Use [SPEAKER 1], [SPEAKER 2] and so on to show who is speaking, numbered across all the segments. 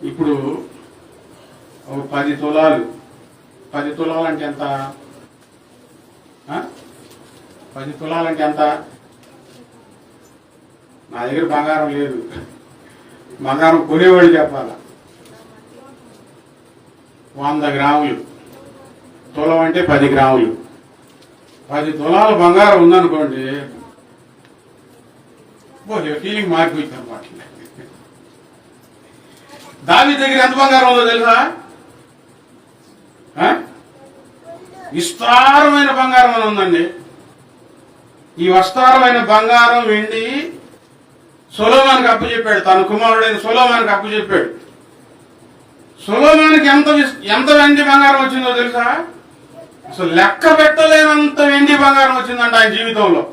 [SPEAKER 1] ఇప్పుడు 10 తులాలు 10 తులాలు అంటే ఎంత? 10 తులాలు అంటే ఎంత? నా దగ్గర బంగారం లేదు, బంగారం కొనేవాళ్ళు చెప్పాల. 100 గ్రాములు తులం అంటే 10 గ్రాములు. 10 తులాల బంగారం ఉందనుకోండి, ఫీలింగ్ మారిపోయింది అనమాట. దావీదు దగ్గర ఎంత బంగారం ఉందో తెలుసా? విస్తారమైన బంగారం అని ఉందండి. ఈ విస్తారమైన బంగారం వెండి సొలొమోనుకి అప్పచెప్పాడు, తన కుమారుడైన సొలొమోనుకి అప్పచెప్పాడు. సొలొమోనుకి ఎంత వెండి బంగారం వచ్చిందో తెలుసా? అసలు లెక్క పెట్టలేనంత వెండి బంగారం వచ్చిందంట ఆయన జీవితంలో.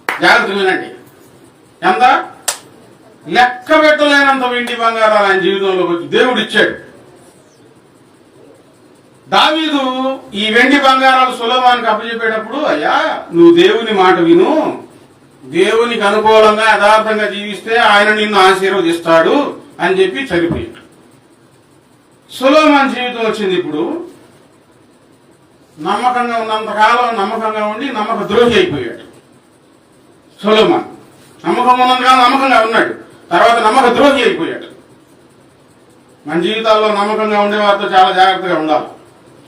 [SPEAKER 1] జాగ్రత్త వినండి, ఎంత? లెక్క పెట్టలేనంత వెండి బంగారాలు ఆయన జీవితంలోకి వచ్చి దేవుడు ఇచ్చాడు. దావీదు ఈ వెండి బంగారాలు సొలొమోనుకి అప్పచెప్పేటప్పుడు, అయ్యా నువ్వు దేవుని మాట విను, దేవునికి అనుకూలంగా యథార్థంగా జీవిస్తే ఆయన నిన్ను ఆశీర్వదిస్తాడు అని చెప్పి చనిపోయాడు. సొలొమోను జీవితం వచ్చింది. ఇప్పుడు నమ్మకంగా ఉన్నంతకాలం నమ్మకంగా ఉండి నమ్మక ద్రోహి అయిపోయాడు సొలొమోను. నమ్మకం ఉన్నంతకాలం నమ్మకంగా ఉన్నాడు, తర్వాత నమ్మక ద్రోహి అయిపోయాడు. మన జీవితాల్లో నమ్మకంగా ఉండేవారితో చాలా జాగ్రత్తగా ఉండాలి.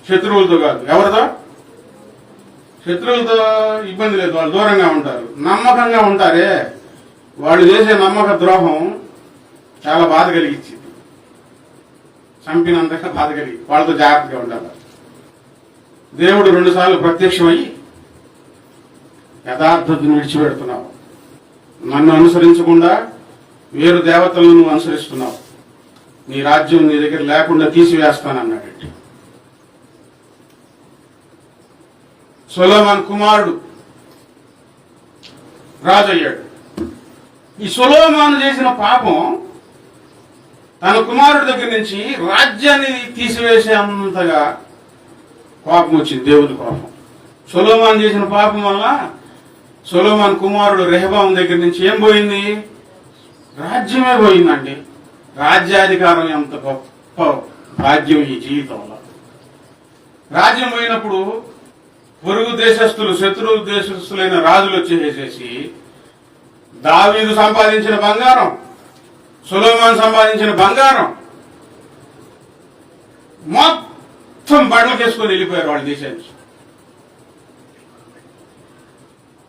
[SPEAKER 1] శత్రువులతో కాదు. ఎవరితో? శత్రువులతో ఇబ్బంది లేదు, వాళ్ళు దూరంగా ఉంటారు. నమ్మకంగా ఉంటారే, వాళ్ళు చేసే నమ్మక ద్రోహం చాలా బాధ కలిగించింది, చంపినంతగా బాధ కలిగి. వాళ్ళతో జాగ్రత్తగా ఉండాలి. దేవుడు 2 సార్లు ప్రత్యక్షమయ్యి, యథార్థతను విడిచిపెడుతున్నావు, నన్ను అనుసరించకుండా వేరు దేవతలను నువ్వు అనుసరిస్తున్నావు, నీ రాజ్యం నీ దగ్గర లేకుండా తీసివేస్తానన్నాడు. సొలొమోను కుమారుడు రాజు అయ్యాడు. ఈ సొలొమోను చేసిన పాపం తన కుమారుడి దగ్గర నుంచి రాజ్యాన్ని తీసివేసే అంతగా కోపం వచ్చింది, దేవుని కోపం. సొలొమోను చేసిన పాపం వల్ల సొలొమోను కుమారుడు రెహబాము దగ్గర నుంచి ఏం పోయింది? రాజ్యమే పోయిందండి. రాజ్యాధికారం ఎంత గొప్ప భాగ్యం ఈ జీవితంలో. రాజ్యం పోయినప్పుడు పొరుగు దేశస్తులు, శత్రు దేశస్తులైన రాజులు వచ్చేసేసి దావీదు సంపాదించిన బంగారం, సొలొమోను సంపాదించిన బంగారం మొత్తం బట్టలకేసుకొని వెళ్ళిపోయారు వాళ్ళ దేశానికి.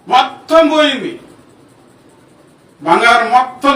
[SPEAKER 1] మొత్తం పోయింది, బంగారం మొత్తం